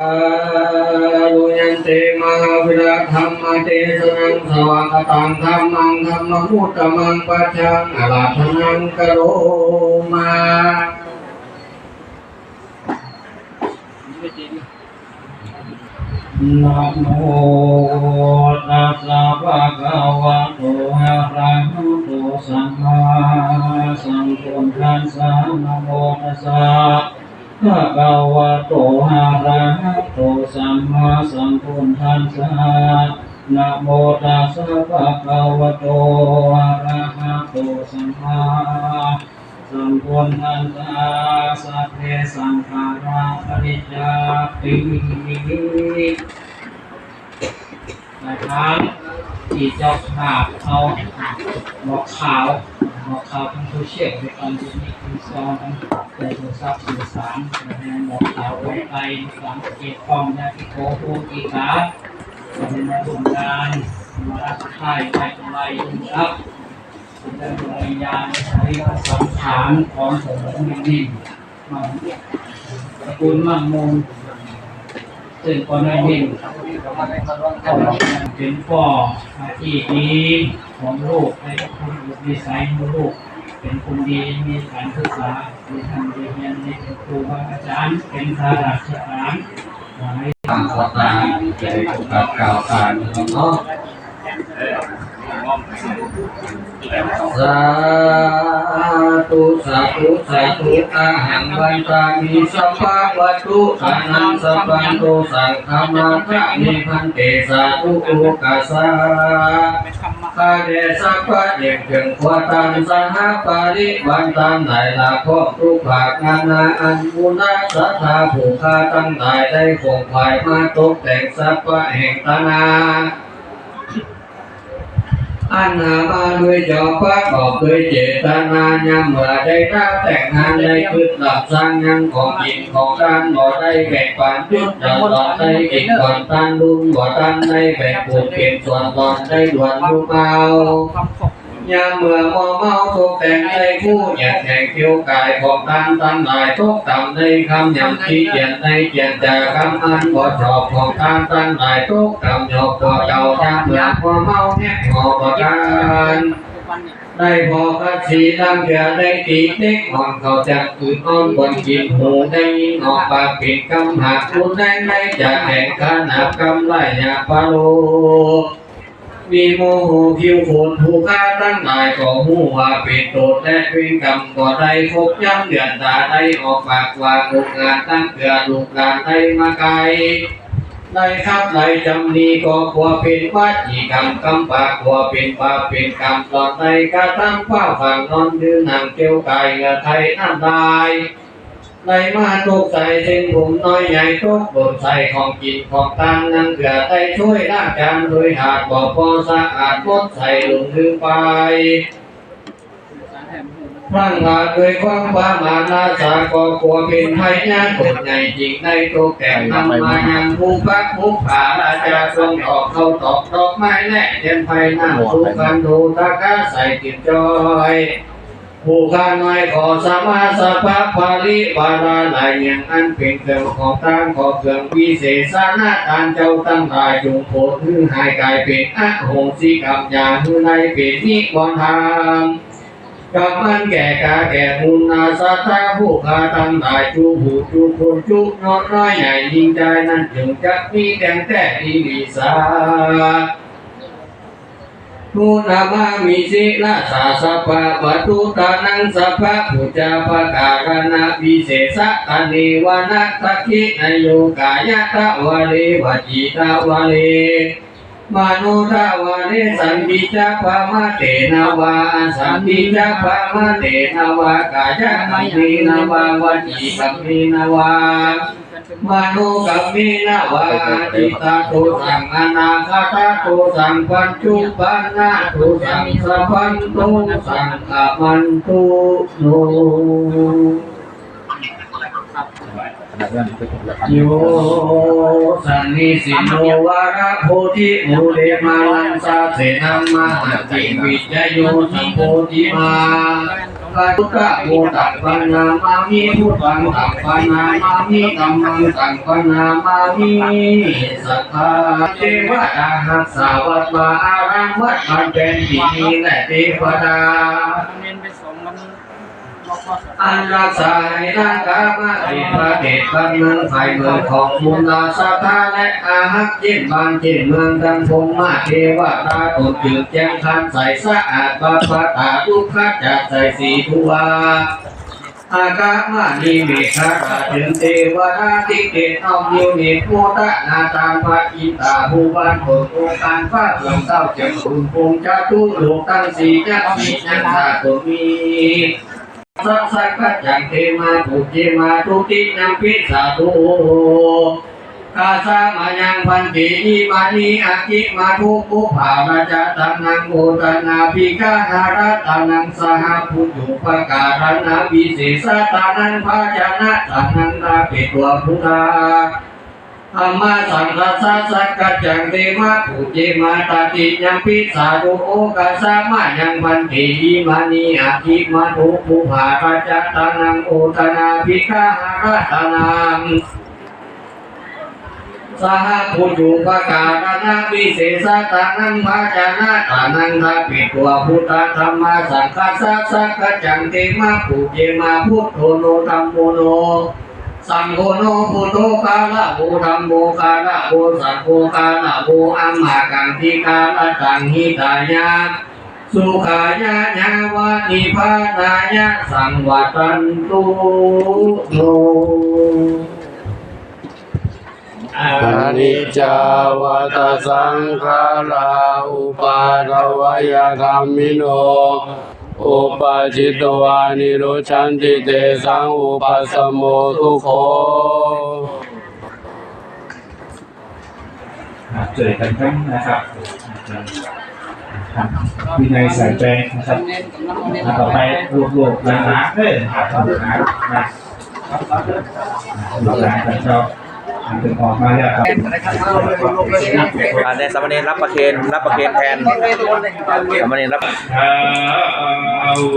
ดุยันเตมหาวิราธรรมเทศนังสวากตังธรรมังธรรมมุตตมังปัจจังอรหัตนังกโรมานะโมตัสสะภะคะวะโตอะระหะโตสัมมาสัมพุทธัสสะนะโมตัสสะภะคะวะโตอะระหะโตสัมมาสัมพุทธัสสะนะโมตัสสะภะคะวะโตอะระหะโตสัมมาสัมพุทธัสสะสัพเพสังขาราปริจจตินะครับที่เจ้าภาพเอาบอกข่าวทางโซเชียลในตอนนี้คือซองทางโทรศัพท์สื่อสารบอกข่าวไว้ไปหลังเก็บกล้องยาที่โกโก้กีฬาเป็นในวงการมาราชไทยไปทำลายครับเป็นดวงวิญญาณใช้สังขารของสมณนิ่งมาตระกูลมั่งมงซึ่งคนนั้นนิ่งเป็นพ่อที่ดีของลูกให้คุณดีไซน์ของลูกเป็นคนดีมีการศึกษามีทำเรียนมีครูบาอาจารย์เป็นข้าราชการให้ทำความตายจะได้ถูกกับกล่าวตายเนาะสาธุสาธุสาธุอาหังวันตามิสัพพะวัตถุสันนังสัพพันโตสังฆมาทะนิพันเตสาธุโอกัสสะคาเดสัพพะเด็กเพียงขวตันสหปาริวันตันไหลลาภทุกภาคนานาอันบุญสัทธาผู้ฆ่าตั้งหลายได้คงไว้มาตกแต่งสัพพะแห่งตนาอันหามาด้วยจอประกอบด้วยเจตนายังเมื่อได้ท้าแต่งงานได้คืดหลับสร้างยังของกินของทานบ่ได้แบ่งปันยุดเราตอนได้กินก่อนทานลุงบ่ทานได้แบ่งผูกเก็บส่วนตอนได้ด่วนลูกเอายามเมื่อมัวเมาทุกแต่งได้ผู้อยากแข่งเกี่ยวกายของทานตั้งหลายทุกต่ำในคำยำที่เขียนในเขียนจากคำอันบ่ชอบของทานตั้งหลายทุกต่ำหยอกกว่าเก่ายามเมื่อมัวเมาแหกหอประการได้พอกัดสีดำเกลือได้ตีเล็กอ่อนเขาจากอื่นอ่อนบนกินหูได้ยินออกปากปิดกำหักคุณได้ไม่จะแข่งขนาบกำไล่ยาปลาโลมีโมโหผิวโขนผู้ฆ่าตั้งหลายก็หูว่าเป็นโตดและเป็นกรรมก็ได้พบย้ำเดือนตาได้ออกปากว่าลูกงานตั้งเกลือลูกหลานได้มาไกลได้ครับได้จำนี้ก็กลัวเป็นวัดอีกรรมกำปากกลัวเป็นบาปเป็นกรรมตอนใดกระทำผ้าฝังนอนดื้อหนังเกี่ยวกายเงือไทยน้ำลายได้มาตกใส่เส้นผมน้อยใหญ่ตกบนใส่ของกินของทานนั่งเกลือได้ช่วยล้างจานโดยหาดบ่พอสะอาดหมดใส่ลงลืมไปพรั่งพาด้วยความประมาทนาสาก็กลัวเป็นไทยญาติคนใหญ่จริงได้ตกแต่งนำมายังผู้พักผู้ขาอาจารย์ทรงออกเข้าตอกดอกไม้และเทียนไฟนั่งสุกันดูตะกะใส่ติดจอยผู้ข้าน้อยขอสมาสภาพาลิวาราหลายอย่างอันเป็นเครื่องของทางขอเครื่องวิเศษนาทานเจ้าตั้งหลายจุงโผล่หือหายกายเป็นอะโหสิกรรมยาหือในเป็นนิวรธรรมกับมันแก่กาแก่มุนนาสัทธาผู้ข้าตั้งหลายจูหูจูคนจูน้อยน้อยใหญ่ยิ่งใจนั้นจึงจะมีแดงแต่ดีวิสาทุนามามิสิละสาสะปะวัตุตานังสัพพะปุจจาภการณะวิเศษะอเนวานะทักขินโยกายะตะวะเลวจิตาวะเลมโนทาวะเลสัมปิจาภามะเตนะวะสัมปิจาภามะเตนะวะกายะกัมเมนะวะวจิกัมเมนะวะมโนกัมเมนะวะจิตาโตสังอนาคาตาโตสังปัญจุปันนาโตสังสัพพันโตสังฆมันตุโนโยสันนิสิโนวาระโพธิมูเลมาลังสาเสนัมมาจิวิจโยสัมโพธิมา พุทธะโมตัสปันนามามิพุทธังตังปันนามามิธัมมังตังปันนามามิสัทธาเทวดาหัสสาวัตวาอารังวัดมันเป็นที่นี้และเทวดาอันรักษาให้นากามะติประเทศบ้านเมืองไทยเมืองของมุนาสถาและอาหักเจ็ดบางเจ็ดเมืองดังพงมาเทวดาตดจืดแจ้งคันใสสะอาดบาปตาทุกขจัดใสสีทุวาอากามานิเมฆราถึงเทวดาติเกตอมโยเนโมตะนาตามพระอินตาภูบานโปรดองค์การฟ้าเปลืองเต้าเจ็บคุณพงจะทุโลกตั้งสีจักสีจันทาตุมีสักสักกัจจังเทมาภูเจมาทุตินังพิสาตุกาสามายังพันติอิมานิอากิมาทุกุภาราจตังนังโอตนาภิกาหารัตนังสหพุจุปการณาวิเศษตานังภาชนะตานังตาเปตัวพุทธาธรรมะสังฆัสสะสักกัจจังเทมาภูเจมาตติยังพิสาตุโอกาสามายังพันติอิมานิอากิมาทุกุภาราจตังนังโอตนาภิกาหารัตนังสหพุจุปการณาวิเศษตานังภาชนะตานังทาปิตัวพุทธธรรมสังฆัสสะสักกัจจังเทมาภูเจมาพุทโธโนธัมโมโนสังโฆโนพุทโธกาละโภธัมโมกาละโภสังโฆกาละโภอัมมากังทิกาละตังหิตายะสุขายะญาวานิพานายะสังวัตันตุโนอนิจจาวัฏสังขาราอุปาทวยธรรมิโนอุปาจิตวานิโรชันติเตสังอุปสมโมทุโขเจอกันครั้งนะครับวินัยสายแปลงนะครับต่อไปรวบๆล้างๆเลยนะครับล้างๆนะล้างๆกันชอบเป็นออกมาแล้วครับในสามเณรรับประเคนแทนสามเณรรับ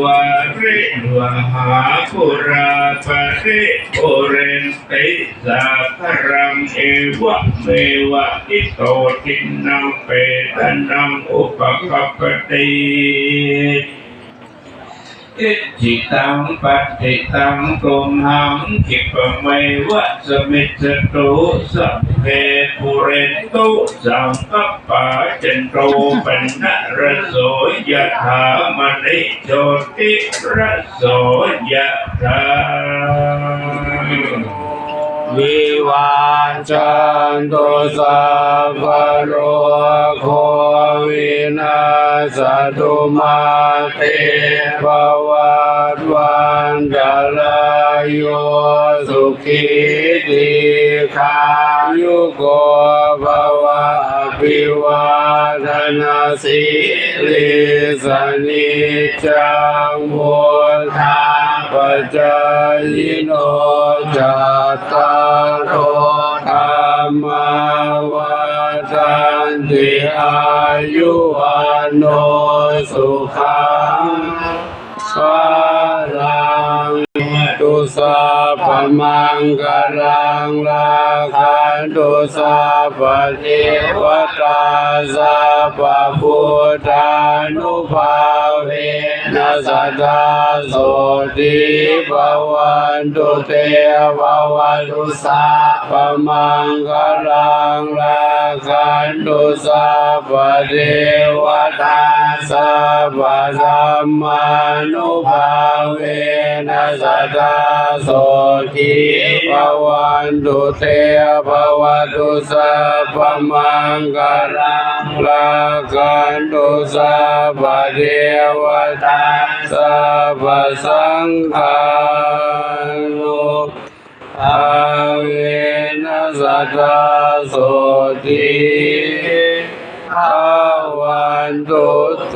วะริวหาปุราปะริปุเรนติสาครังเอวะเมวะอิโตทินังเปตนังอุปกัปปติอิจิตังปัฏฐิตังตุมหังคิปะเมวะสมิจจตุสัพเพปุเรนตุสังคปาจันโตปันนะระโสยะถามณิโชติระโสยะถาวิวาจันตุสัพพะโลกโควินาศตุมาเตภวัตวันตรายโยสุขีติขายุโกภวะอภิวาทนาสิริสนิจังพุทธาปัจจายโนจัตตารโอธรรมวัฏันติอายุวันโนสุขังภาลังตุสัพพมังคลังราคันตุสัพพเทวตาสัพพพุทธานุภาเวนัสสตาโสติภวันตุเตภวันตุสัพพมังคลังราคันตุสัพพเทวตาสัพพสัมมานุภาเวนัสสตาโสติภวันตุเตภวันตุสัพพมังคลังราคันตุสัพพเทวตาสัพพสังฆานุภาเวนัสสตาโสติภวันตุเต